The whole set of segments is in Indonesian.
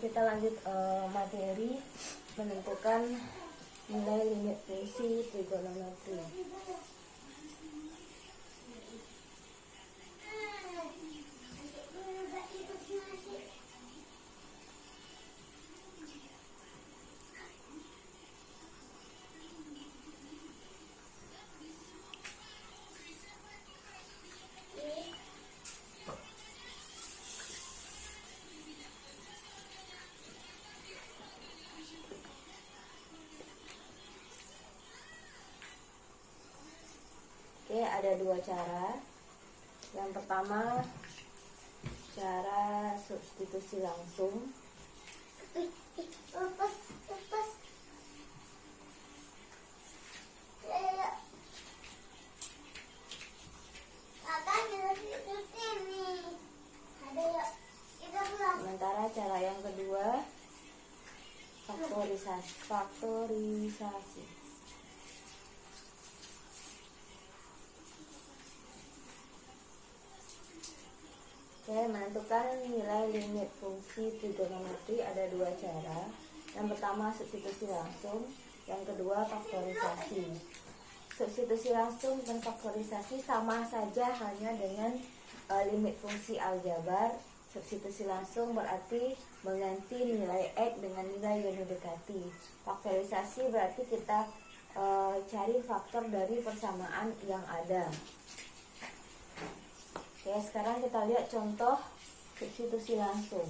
kita lanjut materi menentukan nilai limit fungsi trigonometri. Oke, ada dua cara. Yang pertama, cara substitusi langsung. Sementara cara yang kedua, faktorisasi. Oke, menentukan nilai limit fungsi trigonometri ada dua cara. Yang pertama substitusi langsung, yang kedua faktorisasi. Substitusi langsung dan faktorisasi sama saja hanya dengan limit fungsi aljabar. Substitusi langsung berarti mengganti nilai X dengan nilai yang mendekati. Faktorisasi berarti kita cari faktor dari persamaan yang ada. Oke, sekarang kita lihat contoh substitusi langsung.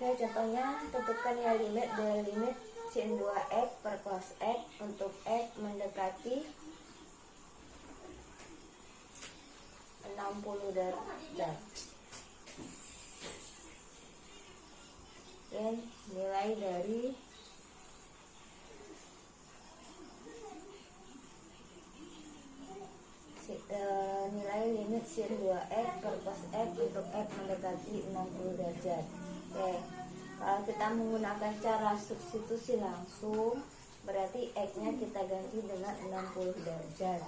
Oke, contohnya tentukan nilai limit dari limit sin 2x per cos x untuk x mendekati 60 derajat. Dan nilai dari nilai limit sin 2x per cos x untuk x mendekati 60 derajat. Oke, kalau kita menggunakan cara substitusi langsung, berarti X-nya kita ganti dengan 60 derajat.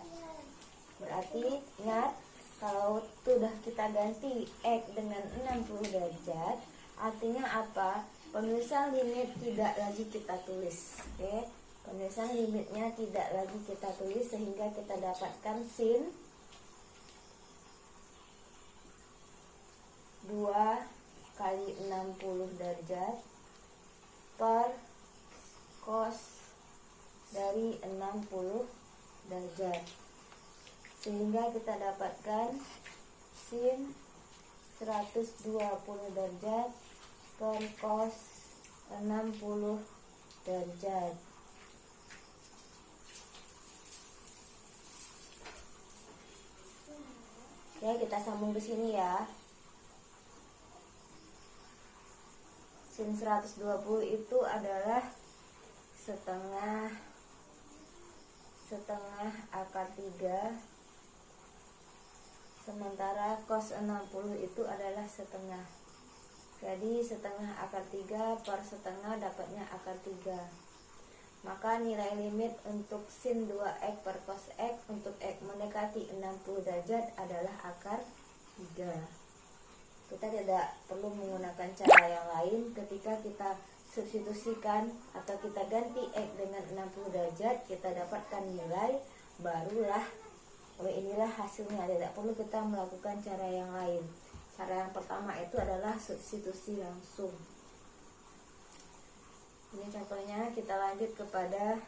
Berarti ingat, kalau sudah kita ganti X dengan 60 derajat, artinya apa? Penulisan limit tidak lagi kita tulis. Oke, penulisan limitnya tidak lagi kita tulis sehingga kita dapatkan sin 2 kali 60 derajat per cos dari 60 derajat, sehingga kita dapatkan sin 120 derajat per cos 60 derajat. Oke, kita sambung ke sini ya. Sin 120 itu adalah setengah akar 3, sementara cos 60 itu adalah setengah. Jadi setengah akar 3 per setengah dapatnya akar 3. Maka nilai limit untuk sin 2x per cos x untuk x mendekati 60 derajat adalah akar 3. Kita tidak perlu menggunakan cara yang lain ketika kita substitusikan atau kita ganti X dengan 60 derajat, kita dapatkan nilai, barulah inilah hasilnya. Tidak perlu kita melakukan cara yang lain. Cara yang pertama itu adalah substitusi langsung. Ini contohnya, kita lanjut kepada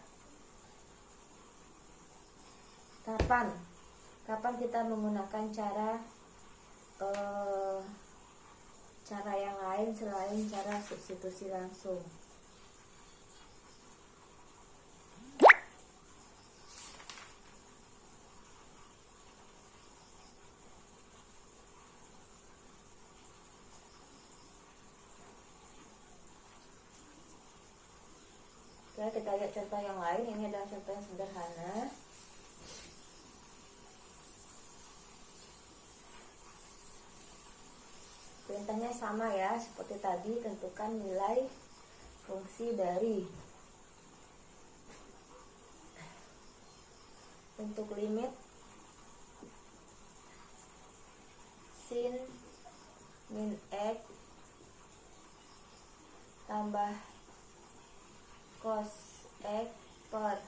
8. Kapan kita menggunakan cara yang lain selain cara substitusi langsung? Oke, kita lihat contoh yang lain. Ini adalah contoh yang sederhana. Perintahnya sama ya, seperti tadi. Tentukan nilai fungsi dari. Untuk limit sin min x tambah cos x per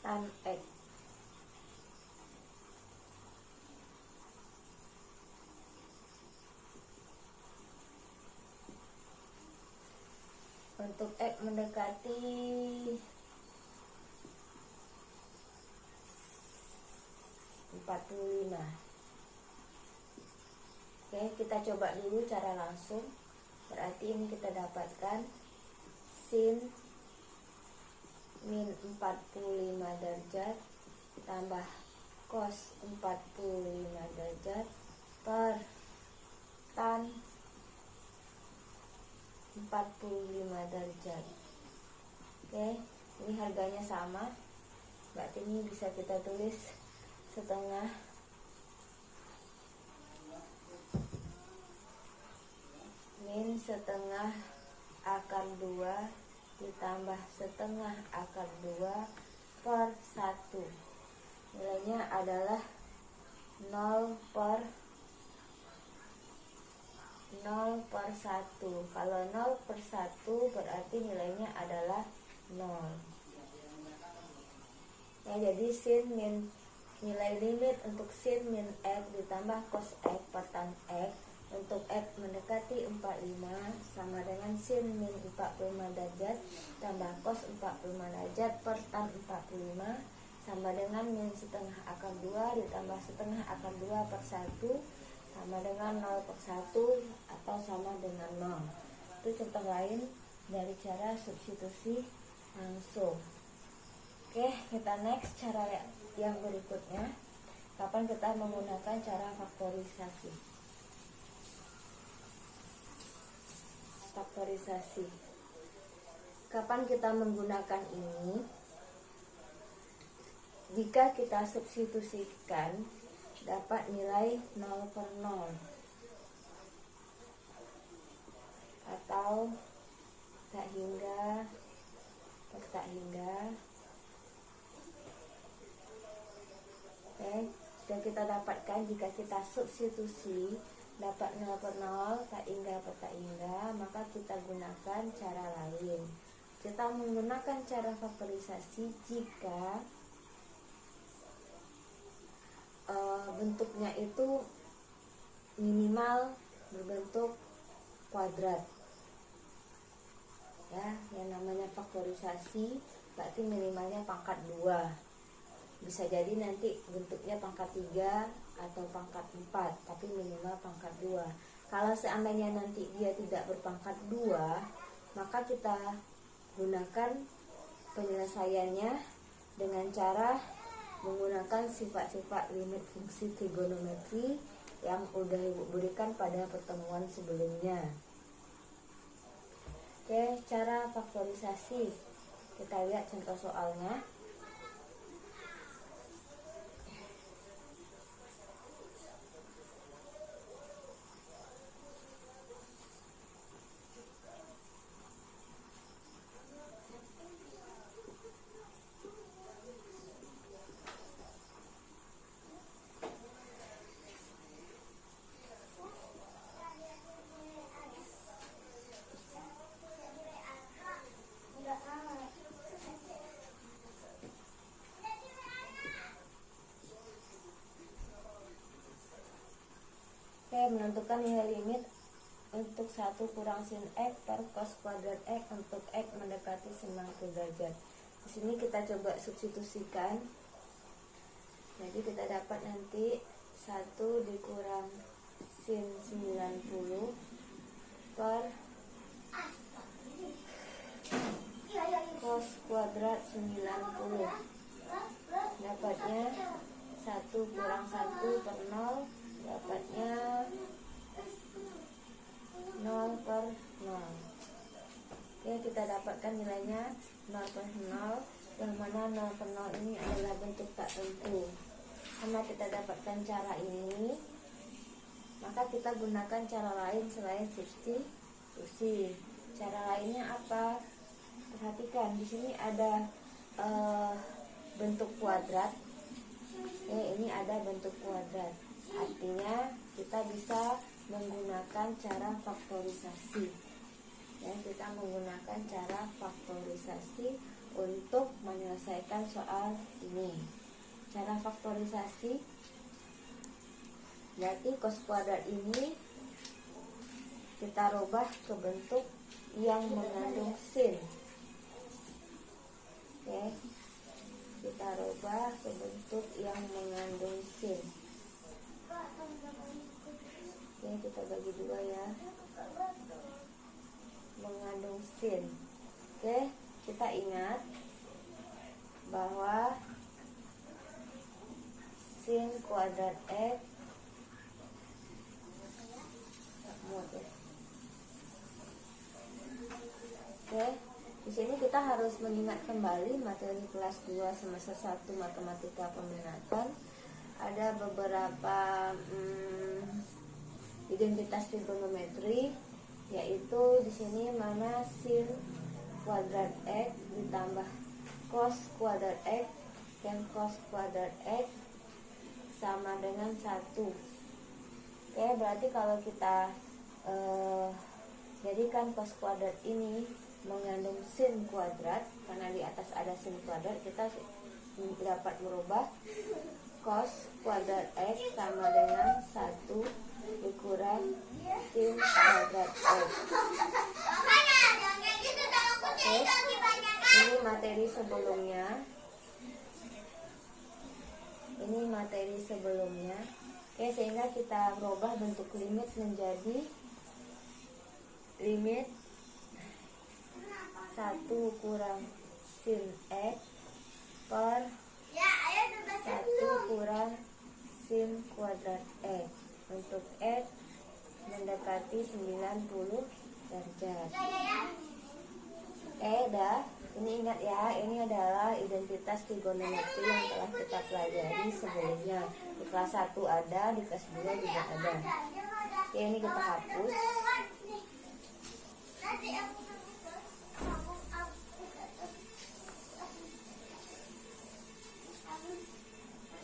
tan x. Untuk x mendekati 45. Oke, kita coba dulu cara langsung. Berarti ini kita dapatkan sin min 45 derajat tambah cos 45 derajat per tan 45 derajat. Oke, ini harganya sama. Berarti ini bisa kita tulis setengah min setengah akar 2 ditambah setengah akar 2 per 1. Nilainya adalah 0 per 1. Kalau 0 per 1 berarti nilainya adalah 0. Ya, jadi sin min, nilai limit untuk sin min x ditambah cos x per tan x untuk x mendekati 45 sama dengan sin min 45 derajat tambah cos 45 derajat per tan 45 sama dengan min setengah akar 2 ditambah setengah akar 2 per 1 sama dengan 0 per 1 atau sama dengan 0. Itu contoh lain dari cara substitusi langsung. Oke, kita next cara yang berikutnya. Kapan kita menggunakan cara faktorisasi? Faktorisasi. Kapan kita menggunakan ini? Jika kita substitusikan dapat nilai 0 per 0 atau tak hingga per tak hingga. Oke, sudah kita dapatkan jika kita substitusi dapat 0 per 0 tak hingga per tak hingga, maka kita gunakan cara lain. Kita menggunakan cara faktorisasi jika bentuknya itu minimal berbentuk kuadrat. Ya, yang namanya faktorisasi berarti minimalnya pangkat 2. Bisa jadi nanti bentuknya pangkat 3 atau pangkat 4, tapi minimal pangkat 2. Kalau seandainya nanti dia tidak berpangkat 2, maka kita gunakan penyelesaiannya dengan cara menggunakan sifat-sifat limit fungsi trigonometri yang udah Ibu berikan pada pertemuan sebelumnya. Oke, cara faktorisasi. Kita lihat contoh soalnya. Menentukan nilai limit untuk 1 kurang sin x per cos kuadrat x untuk x mendekati 90 derajat. Di sini kita coba substitusikan Jadi kita dapat nanti 1 dikurang sin 90 per cos kuadrat 90. Dapatnya 1 kurang 1 per 0, dapatnya 0 per 0. Oke, kita dapatkan nilainya 0 per 0, yang mana 0 per 0 ini adalah bentuk tak tentu. Karena kita dapatkan cara ini, maka kita gunakan cara lain selain substitusi. Cara lainnya apa? Perhatikan, di sini ada bentuk kuadrat. Ini ada bentuk kuadrat. Artinya kita bisa menggunakan cara faktorisasi. Kita menggunakan cara faktorisasi untuk menyelesaikan soal ini. Cara faktorisasi berarti cos kuadrat ini kita rubah ke bentuk yang mengandung sin. Oke, kita rubah ke bentuk yang mengandung sin. Oke, kita bagi dua ya, mengandung sin. Oke, kita ingat bahwa sin kuadrat X Oke, di sini kita harus mengingat kembali materi kelas 2 semester 1 matematika peminatan. Ada beberapa identitas trigonometri, yaitu di sini mana sin kuadrat X ditambah cos kuadrat X dan cos kuadrat X sama dengan 1. Oke, berarti kalau kita jadikan cos kuadrat ini mengandung sin kuadrat, karena di atas ada sin kuadrat, kita dapat merubah cos kuadrat X sama dengan 1 dikurang sin kuadrat X. Oke, ini materi sebelumnya. Oke, sehingga kita merubah bentuk limit menjadi limit 1 kurang sin X per 1 kurang sin kuadrat X untuk X mendekati 90 derajat. Ini ingat ya, ini adalah identitas trigonometri yang telah kita pelajari sebelumnya. Di kelas 1 ada, di kelas 2 juga ada. Oke, ini kita hapus.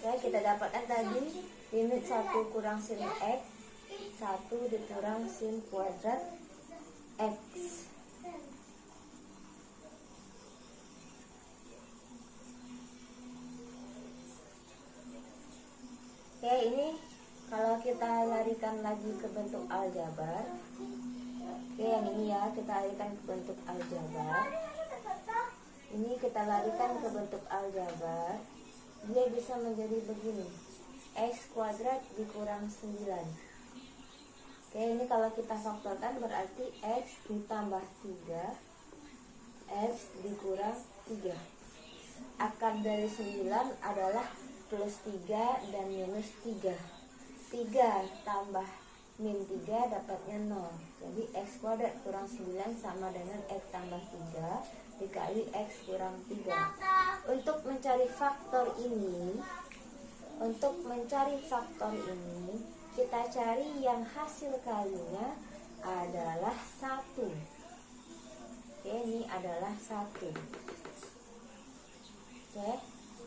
Ya, kita dapatkan tadi limit 1 kurang sin X, 1 dikurang sin kuadrat X. Oke, ini kalau kita larikan lagi ke bentuk aljabar. Oke, yang ini ya, kita larikan ke bentuk aljabar. Ini kita larikan ke bentuk aljabar. Dia bisa menjadi begini, X kuadrat dikurang 9. Oke, ini kalau kita faktorkan berarti X ditambah 3, X dikurang 3. Akar dari 9 adalah plus 3 dan minus 3. 3 tambah min 3 dapatnya 0. Jadi X kuadrat kurang 9 sama dengan X tambah 3 dikali X kurang 3. Untuk mencari faktor ini, kita cari yang hasil kalinya adalah 1. Oke, ini adalah 1. Oke,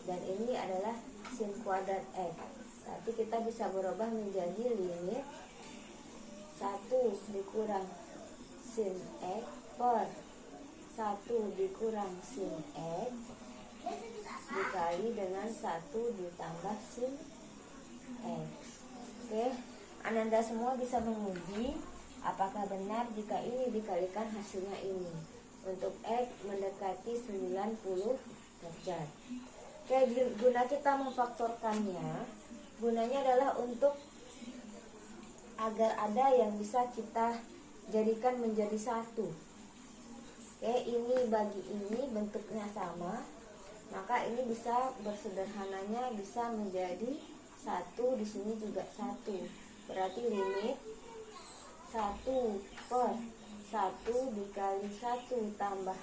dan ini adalah sin kuadrat X. Berarti kita bisa berubah menjadi limit 1 dikurang sin X per 1 dikurang sin X dikali dengan 1 ditambah sin X. Oke, Ananda semua bisa menguji apakah benar jika ini dikalikan hasilnya ini. Untuk X mendekati 90 derajat. Oke, guna kita memfaktorkannya, gunanya adalah untuk agar ada yang bisa kita jadikan menjadi satu. Oke, ini bagi ini bentuknya sama, maka ini bisa bersederhananya bisa menjadi satu, di sini juga satu. Berarti limit 1/1 dikali 1 tambah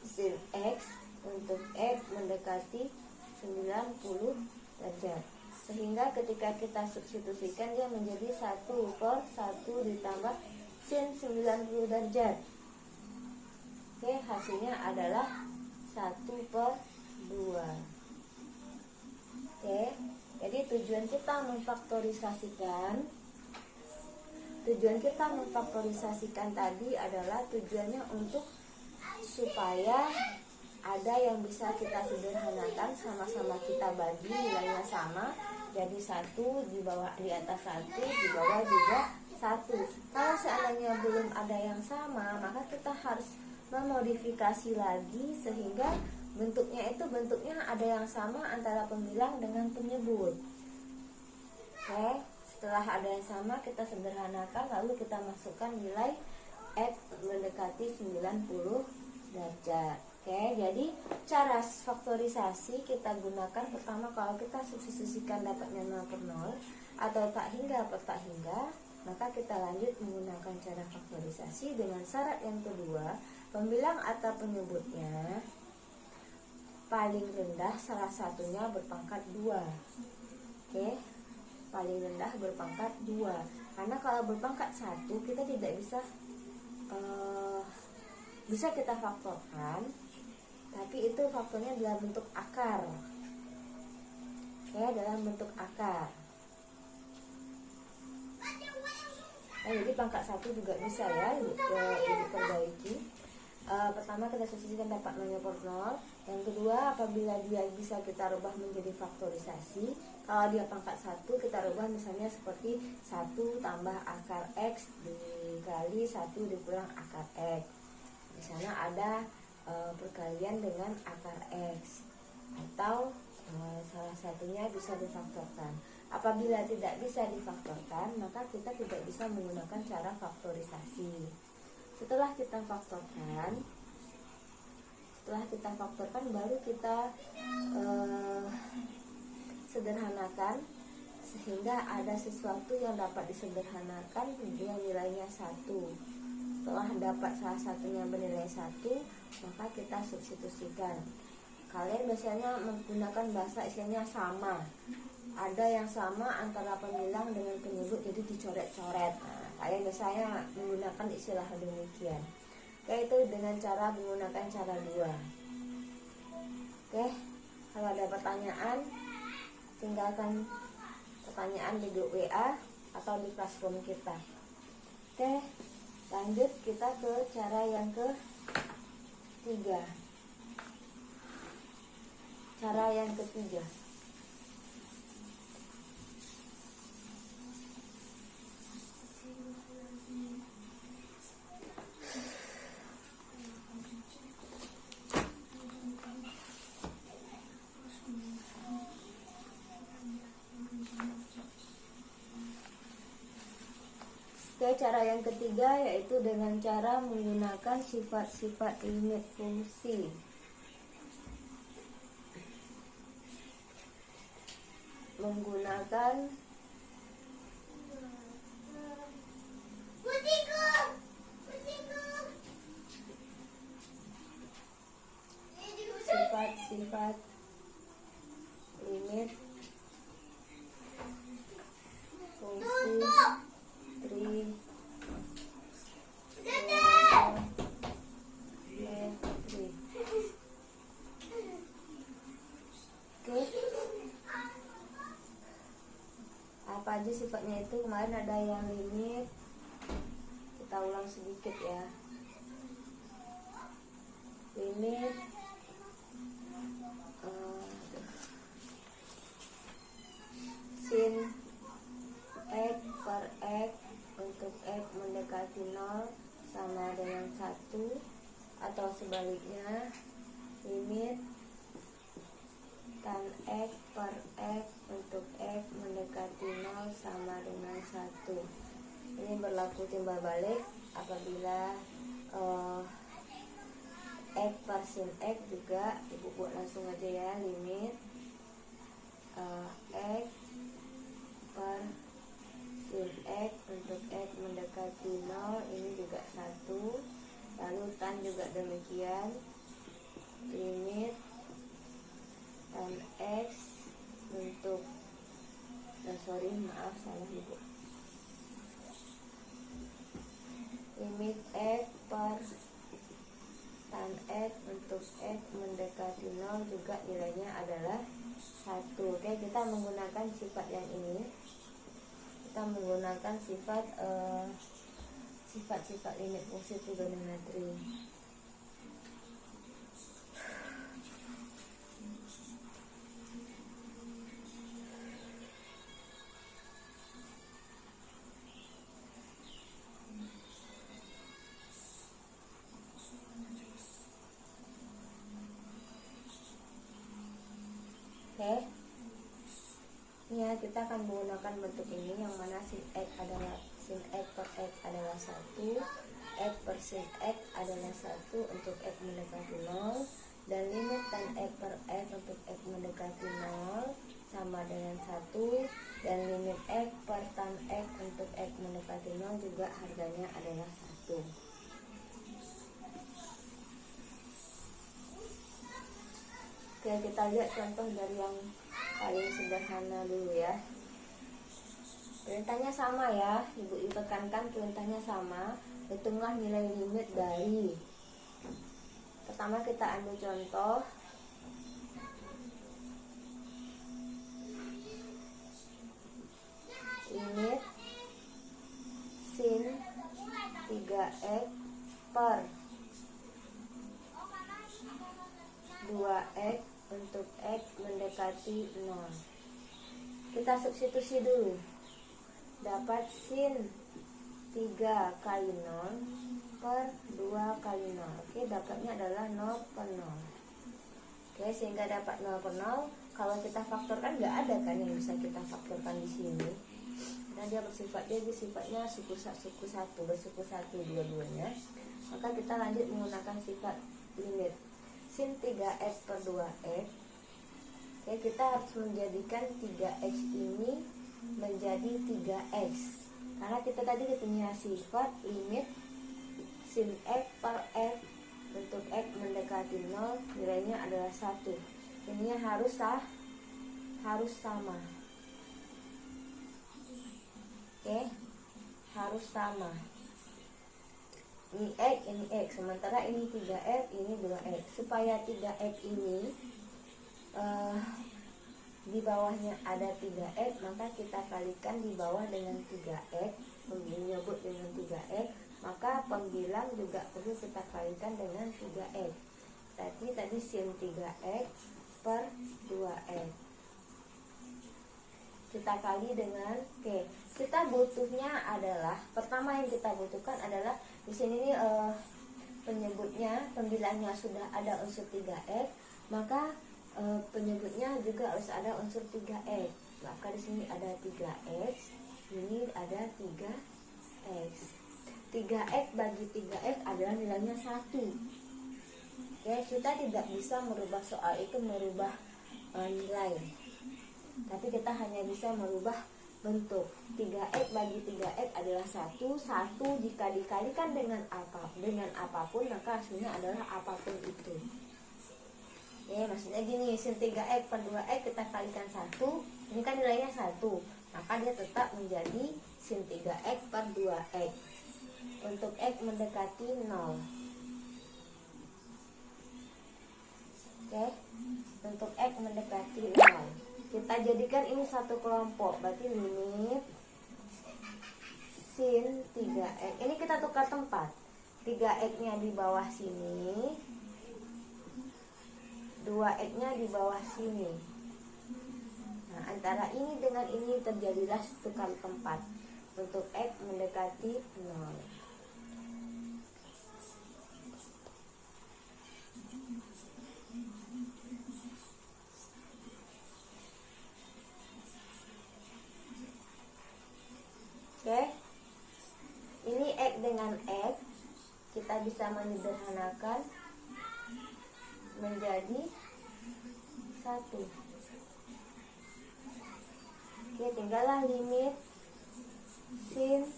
sin X untuk X mendekati 90 derajat. Sehingga ketika kita substitusikan dia menjadi 1/1 ditambah sin 90 derajat. Oke, hasilnya adalah 1/2. Oke, jadi tujuan kita memfaktorisasikan tadi adalah tujuannya untuk supaya ada yang bisa kita sederhanakan, sama-sama kita bagi nilainya sama, jadi 1 di bawah, di atas 1, di bawah juga 1. Kalau seandainya belum ada yang sama, maka kita harus memodifikasi lagi sehingga bentuknya ada yang sama antara pembilang dengan penyebut. Oke, setelah ada yang sama kita sederhanakan, lalu kita masukkan nilai X mendekati 90 derajat. Oke, jadi cara faktorisasi kita gunakan pertama kalau kita substitusikan dapatnya 0/0 atau tak hingga per tak hingga, maka kita lanjut menggunakan cara faktorisasi dengan syarat yang kedua, pembilang atau penyebutnya paling rendah salah satunya berpangkat 2. Oke, paling rendah berpangkat 2. Karena kalau berpangkat 1 kita tidak bisa kita faktorkan, tapi itu faktornya dalam bentuk akar. Ya, dalam bentuk akar. Jadi pangkat 1 juga bisa ya diperbaiki. Pertama kita substitusikan dapat 0/0. Yang kedua, apabila dia bisa kita rubah menjadi faktorisasi. Kalau dia pangkat 1 kita rubah misalnya seperti 1 tambah akar X dikali 1 dikurang akar X. Di sana ada perkalian dengan akar X, atau salah satunya bisa difaktorkan. Apabila tidak bisa difaktorkan, maka kita tidak bisa menggunakan cara faktorisasi. Setelah kita faktorkan baru kita sederhanakan sehingga ada sesuatu yang dapat disederhanakan yang nilainya 1. Setelah dapat salah satunya bernilai 1, maka kita substitusikan. Kalian biasanya menggunakan bahasa istilahnya sama. Ada yang sama antara pembilang dengan penyebut, jadi dicoret-coret. Nah, kalian biasanya menggunakan istilah demikian. Oke, itu dengan cara menggunakan cara 2. Oke, kalau ada pertanyaan, tinggalkan pertanyaan di grup WA atau di classroom kita. Oke, lanjut kita ke cara yang ketiga. Cara yang ketiga. Cara yang ketiga yaitu dengan cara menggunakan sifat-sifat limit fungsi. Menggunakan sifat-sifat limit fungsi trigonometri. Oke, apa aja sifatnya itu? Kemarin ada yang limit, kita ulang sedikit ya. Limit sin X per X untuk X mendekati 0 sama dengan 1, atau sebaliknya limit X per X untuk X mendekati 0 sama dengan 1. Ini berlaku timbal balik apabila X per sin X juga ibu buat langsung aja ya, limit X per sin X untuk X mendekati 0 ini juga 1. Lalu tan juga demikian, limit tan X untuk maaf salah ibu, limit X per tan X untuk X mendekati 0 juga nilainya adalah 1. Oke, kita menggunakan sifat yang ini, kita menggunakan sifat-sifat limit fungsi trigonometri. Oke, ya kita akan menggunakan bentuk ini, yang mana sin X per X adalah 1, X per sin X adalah 1 untuk X mendekati 0, dan limit tan X per X untuk X mendekati 0 sama dengan 1, dan limit X per tan X untuk X mendekati 0 juga harganya adalah 1. Oke, kita lihat contoh dari yang paling sederhana dulu ya. Perintahnya sama ya, ibu tekankan perintahnya sama. Hitunglah nilai limit dari, pertama kita ambil contoh limit sin 3x per 2x untuk X mendekati 0. Kita substitusi dulu, dapat sin 3 kali 0 per 2 kali 0. Oke, dapatnya adalah 0 per 0. Oke, sehingga dapat 0 per 0. Kalau kita faktorkan nggak ada kan yang bisa kita faktorkan di sini. Karena dia bersifatnya suku satu, bersuku satu dua-duanya. Maka kita lanjut menggunakan sifat limit sin 3x per 2x. Oke, kita harus menjadikan 3x ini menjadi 3x, karena kita tadi punya sifat limit sin x per x untuk x mendekati 0 nilainya adalah 1. Ini harus sama. Oke, harus sama. Ini X, sementara ini 3X, ini 2X. Supaya 3X ini di bawahnya ada 3X, maka kita kalikan di bawah dengan 3X, menyebut dengan 3X, maka pembilang juga perlu kita kalikan dengan 3X. Tadi sin 3X per 2X. Kita kali dengan, kita butuhnya adalah, pertama yang kita butuhkan adalah di sini pembilangnya sudah ada unsur 3x, maka penyebutnya juga harus ada unsur 3x. Maka di sini ada 3x, ini ada 3x. 3x bagi 3x adalah nilainya 1. Ya, kita tidak bisa merubah soal itu, merubah nilai. Tapi kita hanya bisa merubah bentuk. 3x bagi 3x adalah 1. 1 jika dikalikan dengan apapun maka hasilnya adalah apapun itu. Ya, maksudnya gini, sin 3x per 2x kita kalikan 1, ini kan nilainya 1, maka dia tetap menjadi sin 3x per 2x untuk x mendekati 0. Oke, untuk x mendekati 0 kita jadikan ini satu kelompok, berarti limit sin 3x. Ini kita tukar tempat, 3x-nya di bawah sini, 2x-nya di bawah sini. Nah, antara ini dengan ini terjadilah tukar tempat untuk x mendekati 0. dengan X, kita bisa menyederhanakan menjadi 1. Oke, tinggallah limit sin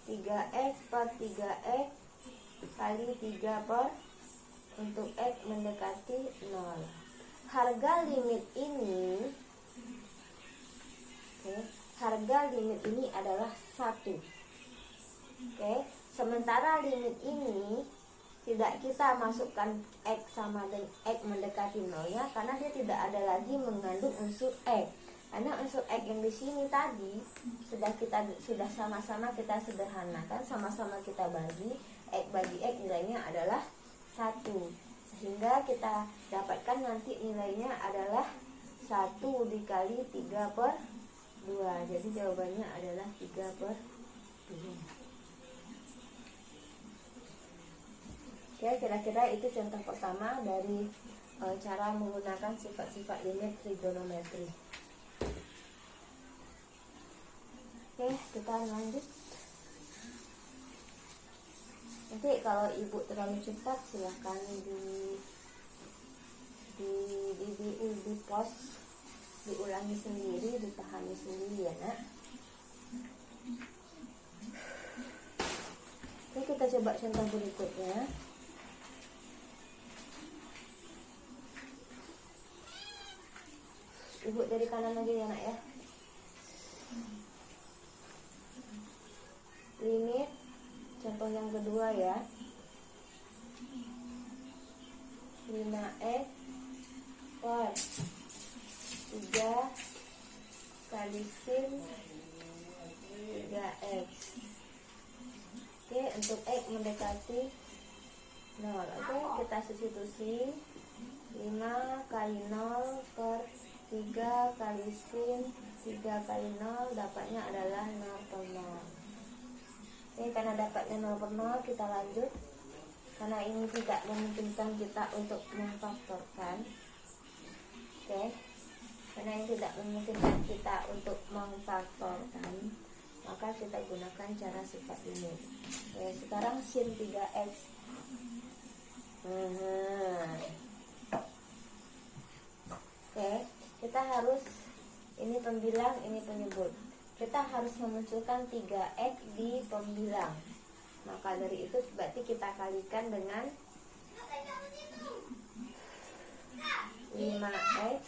3x per 3x kali 3 per untuk x mendekati 0. Harga limit ini, harga limit ini adalah 1. Sementara limit ini tidak kita masukkan x sama dengan x mendekati 0 ya, karena dia tidak ada lagi mengandung unsur x. Karena unsur x yang di sini tadi sudah sama-sama kita sederhanakan, sama-sama kita bagi x nilainya adalah 1. Sehingga kita dapatkan nanti nilainya adalah 1 dikali 3 per 2. Jadi jawabannya adalah 3 per 2. Oke, kira-kira itu contoh pertama dari cara menggunakan sifat-sifat limit trigonometri. Oke, kita lanjut. Nanti kalau ibu terlalu cepat silahkan di pause, diulangi sendiri, dipahami sendiri ya nak. Oke, kita coba contoh berikutnya. Ibu dari kanan aja ya nak ya. Limit contoh yang kedua ya, 5x per 3 kali sin 3x. Oke, untuk x mendekati 0. Oke, kita substitusi 5 kali 0 per 3 kali sin 3 kali 0 dapatnya adalah 0 per 0. Oke, karena dapatnya 0 per 0 kita lanjut. Karena ini tidak memungkinkan kita untuk memfaktorkan. Oke, karena ini tidak memungkinkan kita untuk memfaktorkan, maka kita gunakan cara sifat limit. Oke, sekarang sin 3x. Oke, kita harus, ini pembilang, ini penyebut. Kita harus memunculkan 3x di pembilang. Maka dari itu berarti kita kalikan dengan 5x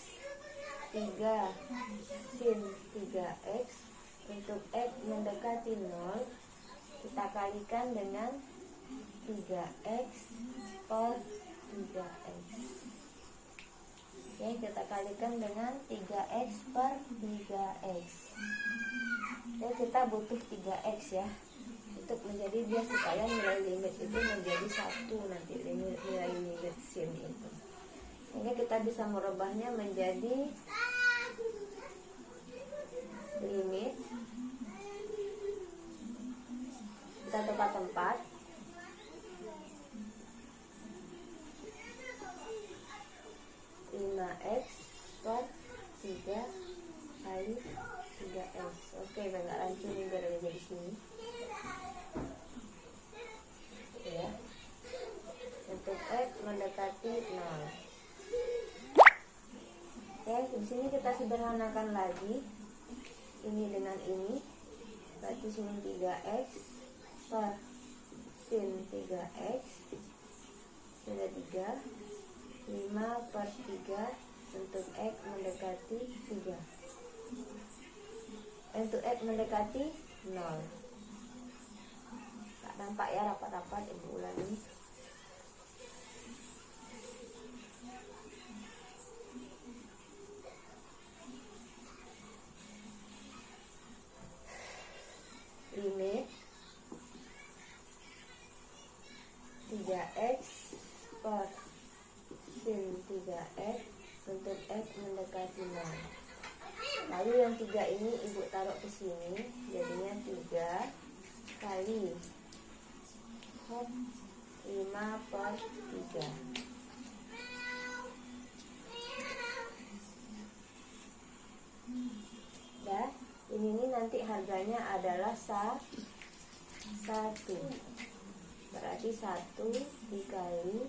3 sin 3x untuk x mendekati 0 kita kalikan dengan 3x per 3x. Oke, kita kalikan dengan 3x per 3x. Oke, kita butuh 3x ya, untuk menjadi dia supaya nilai limit itu menjadi 1 nanti nilai limit sin itu. Sehingga kita bisa merubahnya menjadi limit. Kita tukar tempat. x per 3 kali 3x. Oke, enggak langsung ini biar ada di sini. Ya. Untuk x mendekati 0. Oke, di sini kita sederhanakan lagi. Ini dengan ini. Berarti sin 3x per sin 3x sudah 3. 5 per 3 untuk x mendekati 3. Untuk x mendekati 0. Tak nampak ya rapat-rapat, ibu ulangi. Limit 3x per sin 3x untuk x mendekati 0. Lalu yang 3 ini ibu taruh ke sini, jadinya 3 kali 5 per 3. Dah, ini nanti harganya adalah 1. 1. Berarti 1 dikali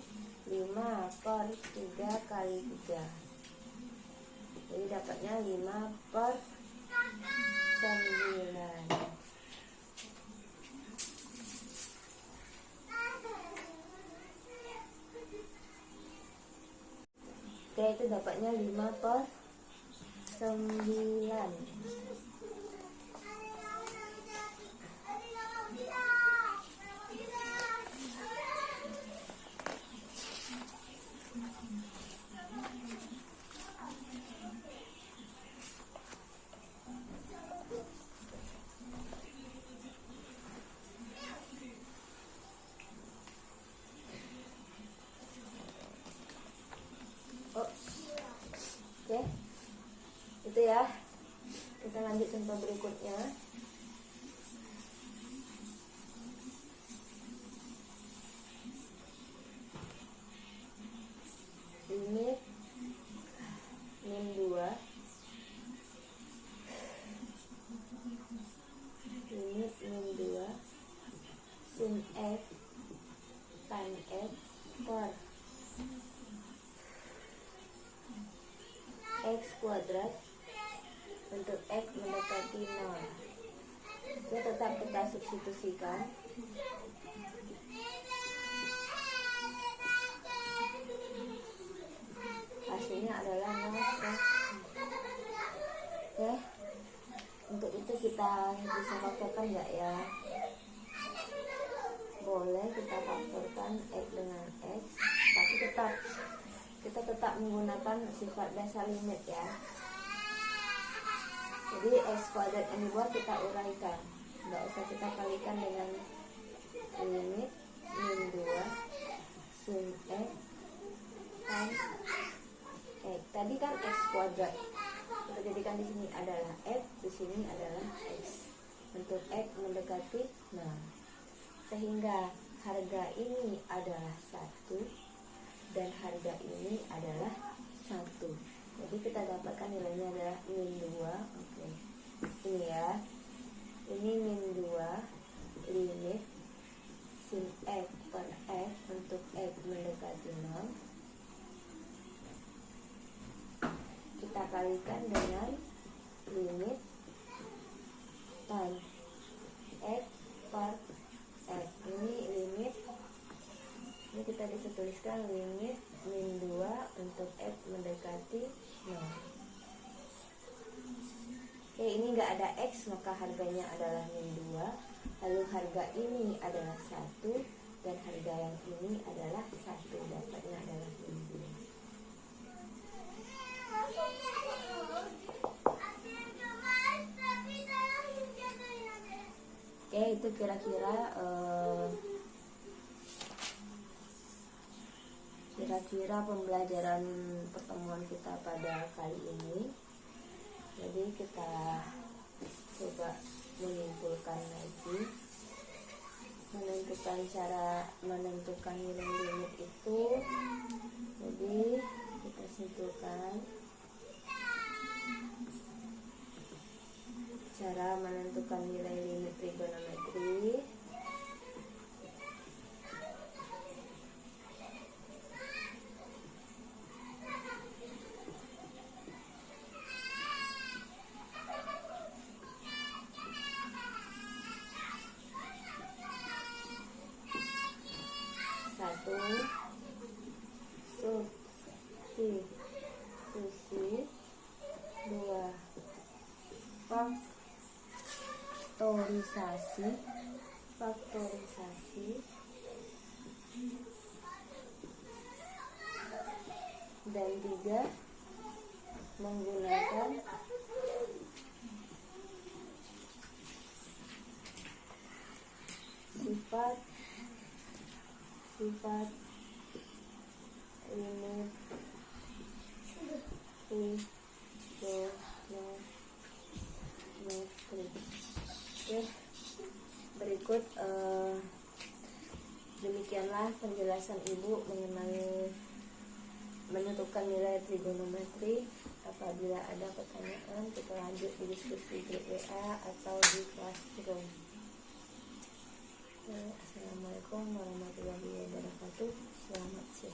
5 per 3 kali 3. Jadi dapatnya 5 per 9. Oke, itu dapatnya 5 per 9. Oke, itu ya. Kita lanjut contoh berikutnya. Limit min 2 limit min 2 sin x tan x per x kuadrat untuk x mendekati 0. Itu tetap kita substitusikan. Hasilnya adalah 0. Oke, untuk itu kita bisa faktorkan nggak ya? Boleh kita faktorkan x dengan x, tapi kita tetap menggunakan sifat dasar limit ya. Jadi x kuadrat yang dibuat kita uraikan, nggak usah kita kalikan dengan limit min 2 sin x tan x. Tadi kan x kuadrat, kita jadikan di sini adalah x, di sini adalah x untuk x mendekati 0, sehingga harga ini adalah 1 dan harga ini adalah 1. Jadi kita dapatkan nilainya adalah min 2. Oke, ini ya, ini min 2 limit sin x per x untuk x mendekati 0 kita kalikan dengan limit tan x per x. Ini limit, ini kita bisa tuliskan limit min 2 untuk x mendekati 0. Oke, ini nggak ada x, maka harganya adalah min 2. Lalu harga ini adalah 1 dan harga yang ini adalah 1. Dapatnya adalah min 2. Oke, itu kira-kira pembelajaran pertemuan kita pada kali ini. Jadi kita coba menyimpulkan lagi, menentukan cara menentukan nilai limit itu. Jadi kita simpulkan cara menentukan nilai limit trigonometri. Satu, substitusi. 2, faktorisasi. Dan 3, menggunakan sifat limit trigonometri. Oke, berikut demikianlah penjelasan Ibu mengenai menentukan nilai trigonometri. Apabila ada pertanyaan, kita lanjut di diskusi grup WA atau di classroom. Assalamualaikum warahmatullahi wabarakatuh. Selamat siang.